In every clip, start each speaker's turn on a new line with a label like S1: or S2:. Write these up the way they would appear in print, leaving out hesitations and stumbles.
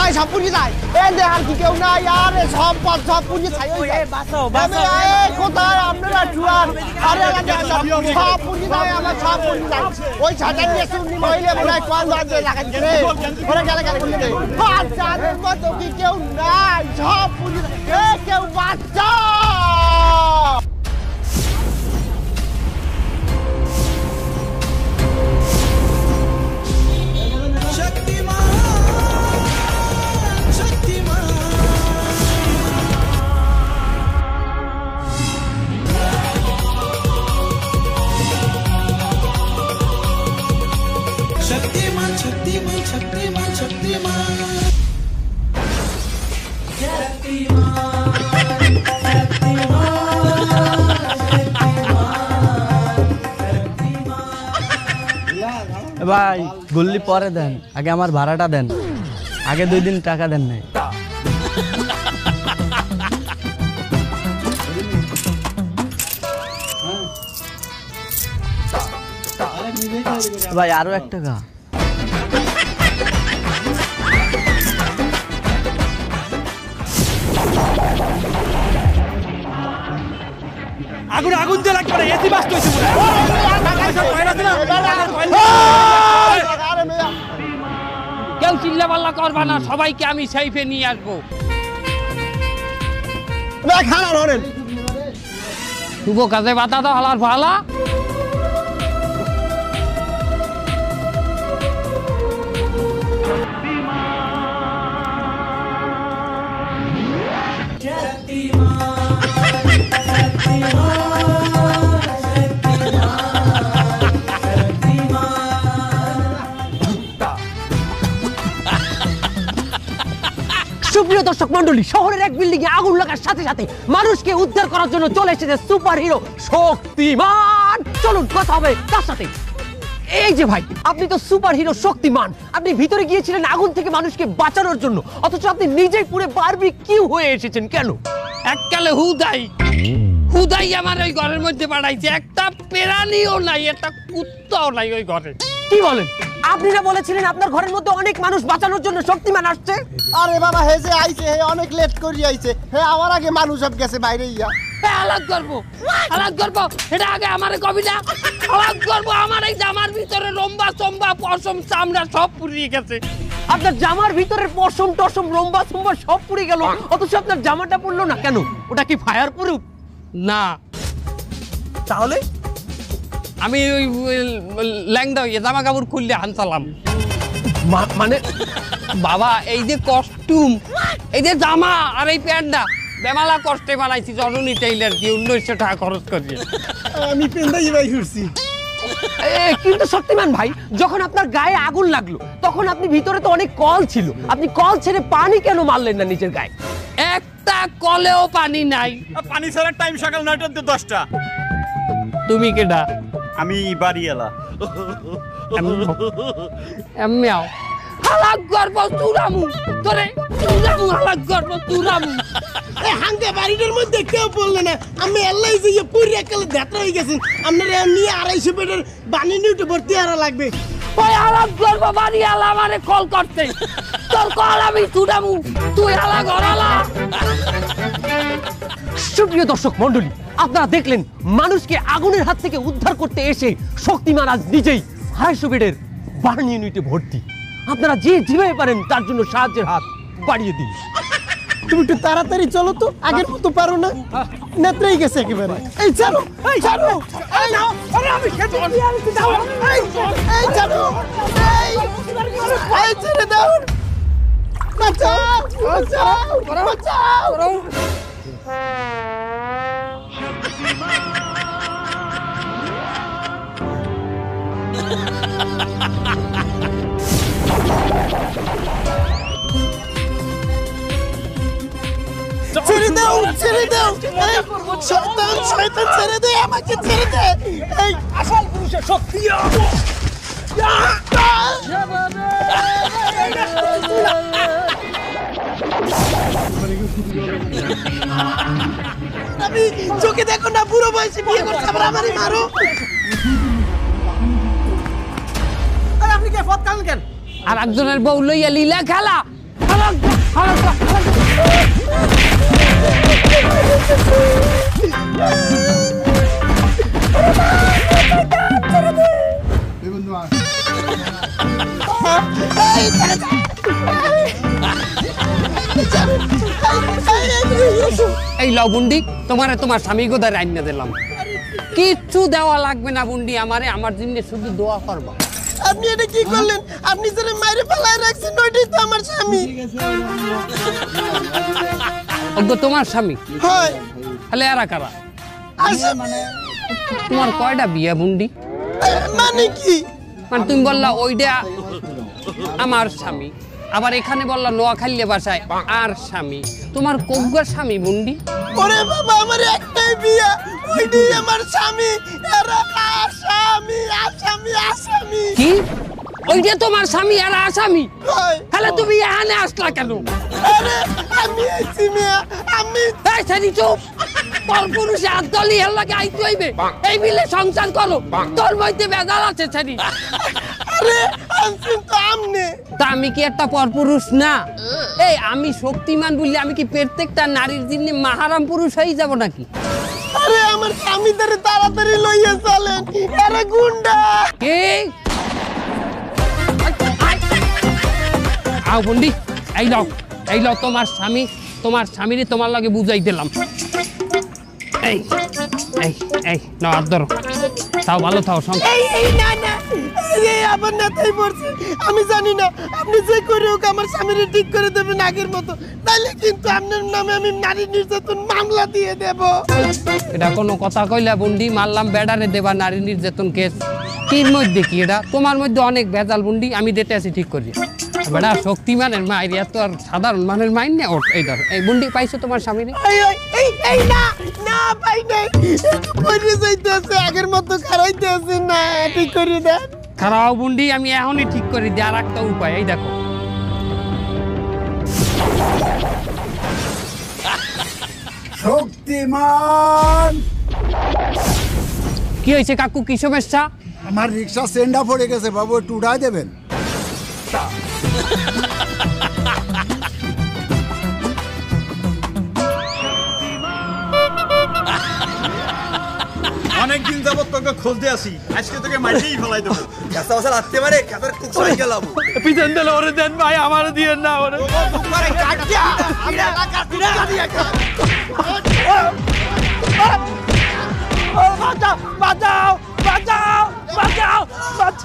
S1: আয় সব পুড়িয়ে যায় এই দে আর কি কেউ নাই আরে সব পুড়িয়ে ছাই হয়ে যায় কোথায় আপনারা জুয়ার আরে সব পুড়িয়ে যায় আমার সব পুড়িয়ে যায় ওই ছাতা নিয়ে শুনি মহিলা বলে কোন বাজে লাগাই রে ওরে গেলে বলে দে বাচ্চাদের মতো কি কেউ নাই সব পুড়িয়ে যায় কেউ বাচ্চা
S2: ভাই গুল্লি পরে দেন আগে আমার ভাড়াটা দেন আগে 2 দিন টাকা দেন নাই ভাই আরো 1 টাকা
S3: আগুন দিয়ে লাগবে না এসি বাস্ট হইছে
S4: কেউ চিল্লা পাল্লা করবা না সবাইকে আমি সেফে নিয়ে আসবো
S1: খানা ধরেন
S4: শুভ কাজে বাতা দাও হালার ফালা
S5: সুপ্রিয় দর্শক মন্ডলী শহরের এক বিল্ডিং এ আগুন লাগার সাথে সাথে মানুষকে উদ্ধার করার জন্য চলে এসেছে সুপার হিরো শক্তিমান চলুন কথা হবে তার সাথে এই যে ভাই আপনি তো সুপার হিরো শক্তিমান আপনি ভিতরে গিয়েছিলেন আগুন থেকে মানুষকে বাঁচানোর জন্য অথচ আপনি নিজেই পুরো বারবিকিউ হয়ে এসেছেন কেন
S4: এককালে হুদাই আমার ওই ঘরের মধ্যে পাঠাইছে একটা প্রাণীও নাই একটা কুত্তাও নাই ওই ঘরে
S5: কি বলেন আপনি না বলেছিলেন আপনার ঘরের মধ্যে অনেক মানুষ বাঁচানোর জন্য শক্তিমান আসছে
S1: আরে বাবা হে যে আইছে হে অনেক লেট করে আইছে হে আমার আগে মানুষ সব গেছে বাইরে ইয়া
S4: আলাদ করবো এটা আগে আমারে কবি না আলাদ করবো আমার এই জামার ভিতরে লম্বা চম্বা পশম চামড়া সব পুড়িয়ে গেছে
S5: আপনার জামার ভিতরের পশম টসম লম্বা চম্বা সব পুড়ে গেল অথচ আপনার জামাটা পড়লো না কেন ওটা কি ফায়ার প্রুফ
S4: না
S5: তাহলে
S4: আমি ওই ল্যাংদা জামা কাপড় খুললে হানসালাম
S5: মানে
S4: বাবা এই যে কস্টিউম এই যে জামা আর এই প্যান্টটা বেমালা কষ্টে বানাইছি জননী টেইলার দিয়ে 1900 টাকা খরচ করিয়ে
S1: আমি পেন্দাই ভাই ঘুরছি
S5: কিন্তু শক্তিমান ভাই যখন আপনার গায়ে আগুন লাগলো তখন আপনি ভিতরে তো অনেক কল ছিল আপনি কল ছেড়ে পানি কেন মারলেন না নিজের গায়ে
S4: একটা কলেও পানি নাই
S3: পানি ছাড়ার টাইম সকাল 9টা থেকে 10টা
S4: তুমি কেডা
S3: আমি বাড়িওয়ালা
S4: এমনিও হালাক গর্ব তুরামু তোরে তুরামু হালাক গর্ব তুরামু
S1: এই হাঙ্গে বাড়িটার মধ্যে কেউ বললে না আমি এলাই যে পুরি একালে ধাত্রা হয়ে গেছেন আপনারা নিয়ে 250 পেটের বানি নিউটে ভর্তি হারা লাগবে
S4: ওই হালাক গর্ব বাড়িওয়ালা আমারে কল করতে তোর কল আমি তুরামু তুই হালা ঘরালা
S5: সুপ্রিয় দর্শক মন্ডলী আপনারা দেখলেন মানুষকে আগুনের হাত থেকে উদ্ধার করতে এসে শক্তিমান আজ নিজেই 250 বেডের বার্ন ইউনিটে ভর্তি আপনারা যে যেভাবে পারেন তার জন্য সাহায্যের হাত বাড়িয়ে দিন
S1: তুমি একটু তাড়াতাড়ি চলো তো আগের মতো পারো না নেত্রেই গেছে একেবারে এই চলো এই চলো এই নাও আরে আমি খেতে দিতে দাও এই চলো এই ছেড়ে দাও বাঁচাও বাঁচাও বাঁচাও ছেড়ে দাও শয়তান ছেড়ে দে আমাকে ছেড়ে দে এই আসল পুরুষের শক্তি আমি চোখে দেখো না বুড়ো বয়সে বিয়ে করতে আবার আমারই মারো
S5: আপনি কে ফত কান কেন
S4: আর একজনের বউ লইয়া লীলা খেলা এই লও বুন্ডি, তোমারে তোমার স্বামী গোদারে আইনা দিলাম। কিচ্ছু দেওয়া লাগবে না বুন্ডি আমারে, আমার জন্য শুধু দোয়া করবা।
S1: আপনি এটা কি করলেন? আপনি যারা মাইরে ফেলায় রাখছেন ওইটাই তো আমার স্বামী।
S4: ওগো তোমার স্বামী?
S1: হয়।
S4: তাহলে এরা কারা?
S1: মানে
S4: তোমার কয়টা বিয়া বুন্ডি?
S1: মানে কি?
S4: মানে তুমি বললা ওইটা আমার স্বামী, আবার এখানে বললা নোয়াখালী বাসায় আর স্বামী। তোমার কগ্গার স্বামী বুন্ডি?
S1: ওরে বাবা, আমার একটাই বিয়া, ওইটাই আমার স্বামী। এরা আসামি আসামি আসামি।
S4: কি? ওইটা তোমার স্বামী আর আসামি?
S1: হয়।
S4: তাহলে তুমি এখানে আসলা কেন?
S1: আরে আমি আইছি মিয়া, আমি
S4: এই সারি চুপ। পরপুরুষে আদলি হেল্লাকে আইতে হইবে, এই মিলে সংসার করো। তোর মধ্যে বেজাল আছে সারি।
S1: আরে আনছেন তো আমনে।
S4: তা আমি কি একটা পরপুরুষ না? এই আমি শক্তিমান বললে আমি কি প্রত্যেকটা নারীর জন্য মাহারাম পুরুষ হয়ে যাব নাকি?
S1: আরে আমার স্বামীদের তাড়াতাড়ি লইয়া চলেন, আরে গুন্ডা।
S4: কে? আও বন্ডি, এই লও তোমার স্বামী, তোমার স্বামীরে তোমার লাগে বুঝাই দিলাম। এই এই এই নাও হাত ধরো, তাও ভালো থাও।
S1: এই না না, এই আবার নাতেই পড়ছে। আমি জানি না, আপনি যে করে হোক আমার স্বামীরে ঠিক করে দেবেন আগের মতো, তাইলে কিন্তু আপনার নামে আমি নারী নির্যাতন মামলা দিয়ে দেব।
S4: এটা কোনো কথা কইলা বন্ডি? মারলাম বেডারে দেবা নারী নির্যাতন কেস? কির মধ্যে কি এটা? তোমার মধ্যে অনেক ভেজাল বন্ডি, আমি দিতে আছি ঠিক করি। বেড়া শক্তিমানের মায়ের এত আর সাধারণ মানের মাইন না। ওর এই ধর, এই বন্ডি পাইছো তোমার স্বামীরে?
S1: এই না না পাই নাই, পড়ে যাইতেছে, আগের মতো খারাইতেছে না, ঠিক করে দেন।
S4: খারাপ বন্ডি, আমি এখনই ঠিক করে দিই। আর একটা উপায়, এই দেখো।
S6: শক্তিমান!
S4: কি হয়েছে কাকু, কি সমস্যা?
S6: আমার রিক্সা সেন্ডা পড়ে গেছে বাবু, একটু উঠাই দেবেন?
S3: অনেকদিন যাবত তোকে খুঁজতে আসি, আজকে তোকে মাইরেই ফেলাই দেবো।
S2: পিছন দিলে ওরে দেন ভাই, আমারে দিয়েন না। ওরে
S1: বাঁচাও বাঁচাও বাঁচাও বাঁচাও বাঁচাও,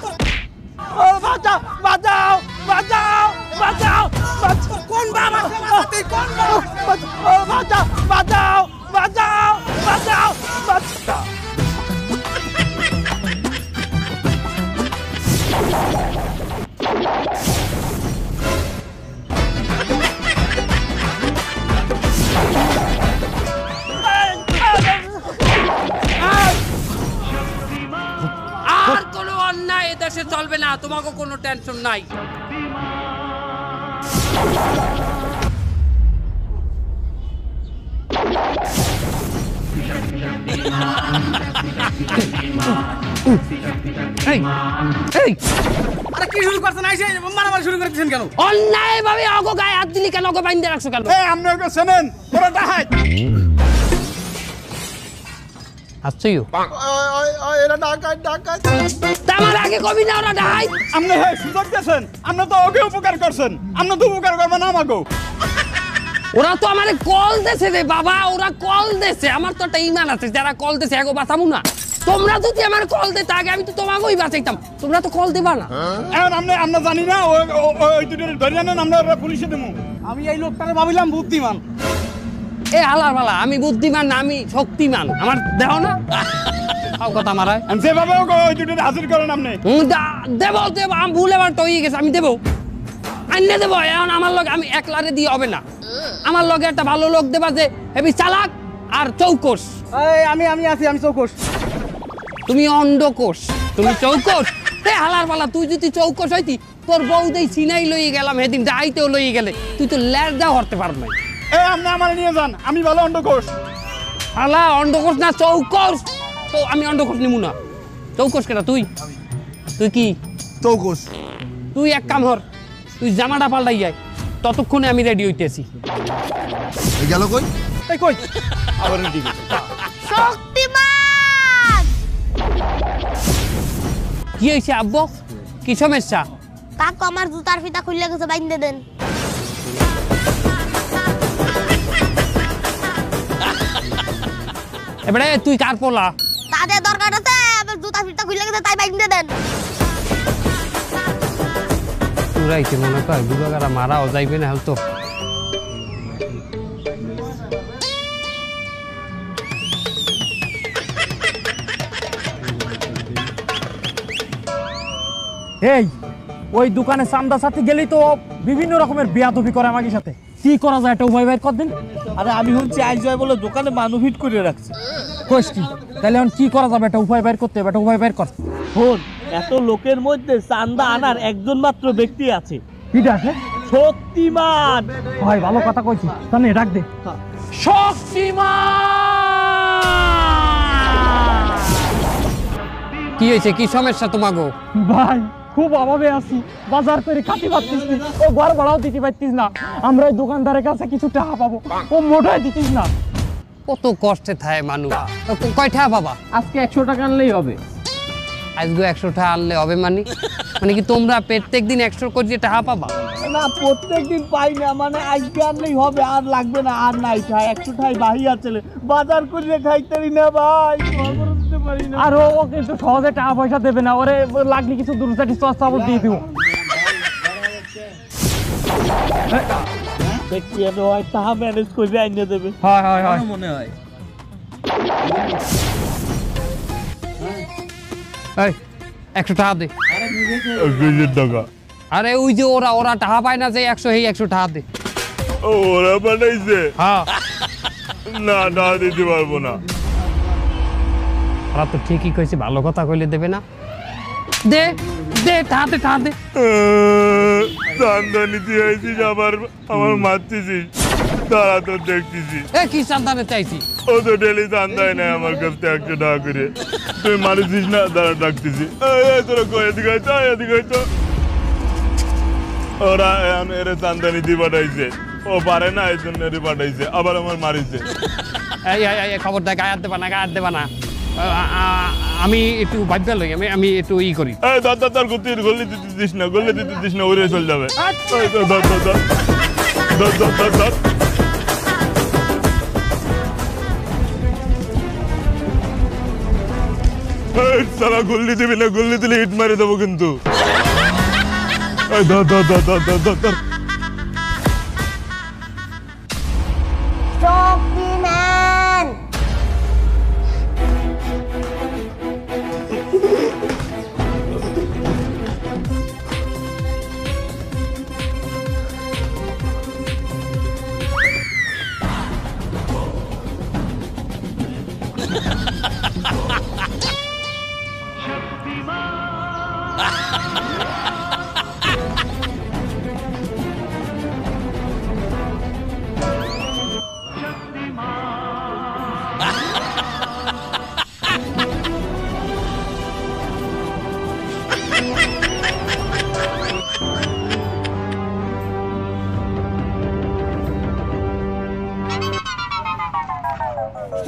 S1: ও বাঁচাও বাঁচাও বাঁচাও বাঁচাও বাঁচাও। কোন বাবা? কোন বাবা? ও বাঁচাও বাঁচাও বাঁচাও বাঁচাও বাঁচাও।
S4: আর কোনো অন্যায় এদেশে চলবে না, তোমাকে কোনো টেনশন নাই। এই এই
S3: আরে কি শুরু করছেন? আইসে মারামারি শুরু করে দিয়েছেন কেন?
S4: অন্যায় ভাবে অগো গায়ে হাত দিলি কেন? অগো বাইন্দে রাখছো কেন?
S3: এই আপনি ওকে চেনেন? ওরা ডাহাত।
S4: আসছেও
S1: এরা ডাকাত ডাকাত।
S4: তোমার আগে কবি না ওরা ডাই?
S3: আপনি হ্যাঁ সুযোগ দিয়েছেন, আপনি তো ওকে উপকার করছেন, আপনি তো উপকার করবেন আমাকেও।
S4: ওরা তো আমারে কল দেছে রে বাবা, ওরা কল দেছে। আমার তো একটা ইমান আছে, যারা কল দেছে এগো বাঁচাবো না। তোমরা যদি আমার কল দিতে আগে, আমি তো তোমাকেই বাঁচাইতাম। তোমরা তো কল দিবা না।
S3: এখন আমরা জানি না, ওই দুটো ধরে জানেন, আমরা পুলিশে দেবো। আমি এই লোকটাকে ভাবিলাম বুদ্ধিমান।
S4: এ হালার বালা, আমি বুদ্ধিমান না, আমি শক্তিমান। আমার দেহ না কথা মারায়।
S3: যেভাবে ওই দুটো হাজির করেন আপনি।
S4: দেবো দেবো, আমি ভুল এবার টইয়ে গেছে, আমি দেবো, আইনে দেবো। এখন আমার লগে আমি একলারে দিয়ে হবে না, আমার লগে একটা ভালো লোক দেবা যে হেবি চালাক আর চৌকস।
S3: আমি আছি, আমি চৌকস।
S4: তুমি অন্ডকোষ, তুমি চৌকস। হে হালার বালা, তুই যদি চৌকস হইতি, তোর বউ দেই চিনাই লইয়ে গেলাম সেদিন, যাইতেও লইয়ে গেলে, তুই তো লেজা হরতে পার নাই।
S3: আপনি আমার নিয়ে যান, আমি ভালো অন্ডকোষ।
S4: হালা অন্ডকোষ না চৌকস। তো আমি অন্ডকোষ নিমু না। চৌকস কেটা তুই? তুই কি
S6: চৌকস?
S4: তুই এক কাম হর, তুই জামাটা পাল্টাই যায়, ততক্ষণে আমি রেডি হইতেছি।
S6: গেল কই?
S3: এই কই আবার রেডি
S7: শক্তিমান
S4: কি হয়েছে আব্বু? কি সমস্যা?
S7: কাকু আমার জুতার ফিতা খুলে গেছে, বাইন্ধে দেন।
S4: এবারে তুই কার পোলা?
S7: তাদের দরকার আছে, আমার জুতার ফিতা খুলে গেছে, তাই বাইন্ধে দেন।
S4: তুরাইতে মনে কর দুর্গারা মারাও যাইবে না হয়তো।
S3: এই ওই দোকানে চান্দা সাথে গেলেই তো বিভিন্ন রকমের বেয়াদবি করে আমাকে সাথে। কি করা যায় একটা উপায় বাইর কর দিন।
S2: আরে আমি শুনছি আইজ জয় বলে দোকানে মানুষ হিট করে রাখছে।
S3: কইস কি? তাহলে এখন কি করা যাবে? একটা উপায় বাইর করতে হবে, একটা উপায় বাইর কর।
S2: শোন, এত লোকের মধ্যে চান্দা আনার একজন মাত্র ব্যক্তি আছে।
S3: কিটা আছে?
S2: শক্তিমান।
S3: ভাই ভালো কথা কইছি, তাহলে ডাক দে। শক্তিমান!
S4: কি হয়েছে? কি সমস্যা তোমাগো?
S3: ভাই খুব অভাবে আছি, বাজার করে খাতে পারতিস না, ও ঘর ভাড়াও দিতে পারতিস না। আমরা ওই দোকানদারের কাছে কিছু টাকা পাবো, ও মোটাই দিতিস না।
S4: কত কষ্টে থাকে মানুষ। কয় টাকা বাবা?
S5: আজকে 100 টাকা আনলেই হবে।
S4: আজকে 100 টাকা আনলে হবে মানে কি তোমরা প্রত্যেক দিন 100 করে টাকা পাবা?
S2: না প্রত্যেকদিন পাই না, মানে আজকে আনলেই হবে, আর লাগবে না, আর নাই ঠাই 100 ঠাই বাহি আছে, বাজার করে খাইতেরি না ভাই, পারি না।
S3: আর ও কিন্তু সহজে টাকা পয়সা দেবে না, ওরে লাগলে কিছু দুর্চাটি চাবল দিয়ে দিব।
S2: দেখছি হয় টাকা ম্যানেজ করে আইনে দেবে।
S3: হয় হয় হয়
S2: মনে হয়।
S4: এই 100 টাকা দে।
S3: টাকা?
S4: আরে ওই যে ওরা টাকা পায় না যে 100, এই 100 টাকা দে।
S3: ওরা বানাইছে?
S4: হ্যাঁ।
S3: না না দিতে পারবো না।
S4: ওরা তো ঠিকই কইছে, ভালো কথা কইলে দেবে না। দে দে টাকা দে, টাকা দে।
S3: চান্দা নিতে আইছিস, আবার আমার মারতেছিস, তারা তো দেখতেছি।
S4: এ কি চান্দানে চাইছি?
S3: ও তো ডেলি চান্দাই নাই আমার কাছে 100 টাকা করে। তুই মারিছিস না, তারা ডাকতেছি। তোরা কই এদিকে আইতো, এদিকে আইতো। ওরা এরে চান্দা নিতে পাঠাইছে, ও পারে না এই জন্য পাঠাইছে, আবার আমার মারিছে।
S4: এই খবর দেখ, গায়ে হাত দেবা না, গায়ে হাত দেবা না। আমি একটু ভাববে লই, আমি একটু ই করি।
S3: এই দাদা গতি গলি দিতে দিস না, গলি দিতে দিস না, উড়ে চলে যাবে। সারা গল্লি দিবি না, গল্লি দিলে হিট মারি দেবো কিন্তু।
S7: শক্তিমান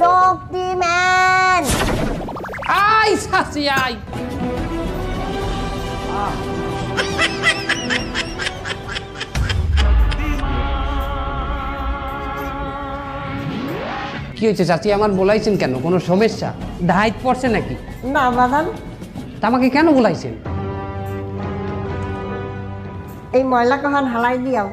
S7: শক্তিমান
S4: আই সাসি আই। কি হয়েছে চাচি, আমার বলাইছেন কেন? কোনো সমস্যা ডাইট পড়ছে নাকি?
S8: না বাগান,
S4: তা আমাকে কেন বলাইছেন?
S8: এই ময়লা কখন হালাই দিয়াও।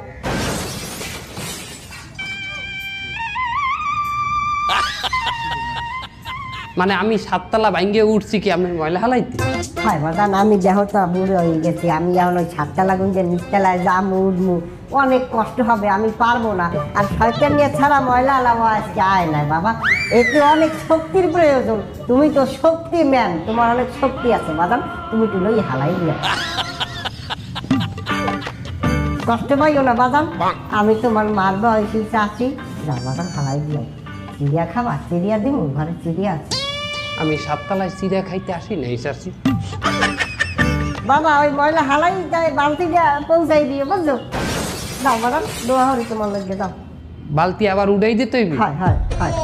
S4: মানে আমি 7 তলা ভাঙ্গে উঠছি কি আপনি ময়লা হালাইতে?
S8: হয় বাগান, আমি যেহেতু বুড়ো হয়ে গেছি, আমি এখন ওই 7 তলা গুঞ্জে নিচতলায় যাবো, উঠবো, অনেক কষ্ট হবে, আমি পারবো না। আর শয়তান নিয়ে ছাড়া ময়লা হালাবো আজকে আয় না বাবা, এতে অনেক শক্তির প্রয়োজন। তুমি তো শক্তি ম্যান, তোমার অনেক শক্তি আছে বাগান, তুমি তো লই হালাই দিয়া। কষ্ট পাইও না বাগান, আমি তোমার মার বয়সী চাচি, যা বাগান হালাই দিয়া। চিড়িয়া খাবা? চিড়িয়া দিব, ঘরে চিড়িয়া আছে।
S4: আমি 7 তলায় চিড়া খাইতে আসি নাই চাচি।
S8: বাবা ওই ময়লা হালাই যায়, বালতি দিয়ে পৌঁছাই দিয়ে বুঝছো। দাও ম্যাডাম দোয়া হরি তোমার লাগবে দাও
S4: বালতি আবার উড়াই দিতে হইবে
S8: হায় হায় হায়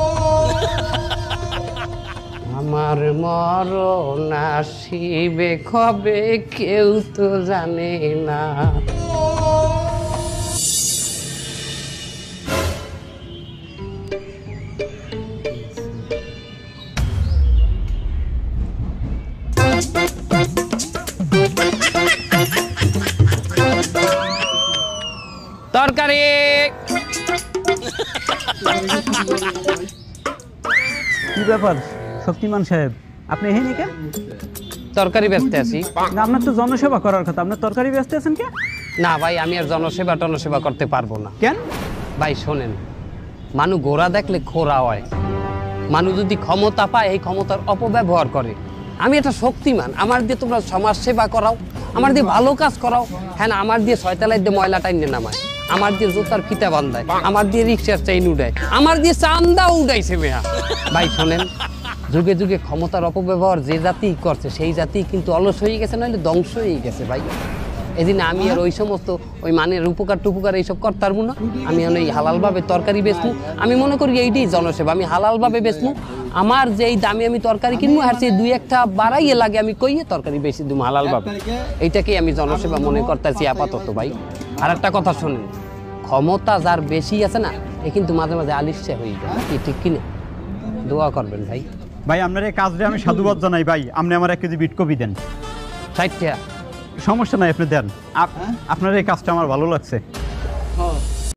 S4: আমার মরণ আসিবে কবে কেউ তো জানে না। তরকারি
S2: কি ব্যাপার শক্তিমান সাহেব আপনি এই নাকি
S4: তরকারি বেচতে আছি।
S2: না আপনার তো জনসেবা করার কথা আপনার তরকারি ব্যস্ত আছেন কে
S4: না ভাই আমি আর জনসেবা করতে পারবো না।
S2: কেন
S4: ভাই শোনেন, মানুষ গোড়া দেখলে খোরা হয়। মানুষ যদি ক্ষমতা পায় এই ক্ষমতার অপব্যবহার করে। আমি একটা শক্তিমান, আমার দিয়ে তোমরা সমাজ সেবা করাও, আমার দিয়ে ভালো কাজ করাও, হ্যাঁ না আমার দিয়ে ছয়তলায় দিয়ে ময়লা টাইনে নামায়, আমার দিয়ে জুতার ফিতা বান্ধায়, আমার দিয়ে রিক্সার চেইন উঠায়, আমার দিয়ে চান্দা উঠাইছে মেয়া। ভাই শোনেন, যুগে যুগে ক্ষমতার অপব্যবহার যে জাতি করছে সেই জাতি কিন্তু অলস হয়ে গেছে, নাহলে ধ্বংস হয়ে গেছে ভাই। এদিন আমি আর ওই সমস্ত ওই মানের উপকার টুপুকার এইসব করতে পারবো না। আমি এই হালালভাবে তরকারি বেচমু, আমি মনে করি এইটাই জনসেবা। আমি হালালভাবে বেচমু, আমার যেই দামে আমি তরকারি কিনবো আর সেই দুই একটা বাড়াইয়ে লাগে আমি কইয়ে তরকারি বেশি দিব হালালভাবে। এইটাকেই আমি জনসেবা মনে করতেছি আপাতত ভাই। আর একটা কথা শোনেন, ক্ষমতা যার বেশি আছে না এ কিন্তু মাঝে মাঝে আলিশা হয়ে যায়, কি ঠিক কিনা? দোয়া করবেন ভাই।
S9: ভাই আপনার এই কাজটা আমি সাধুবাদ জানাই ভাই। আপনি আমার 1 কেজি বিটকপি দেন।
S4: 60 টাকা
S9: সমস্যা নাই, আপনি দেন। আপনার এই কাজটা আমার ভালো লাগছে।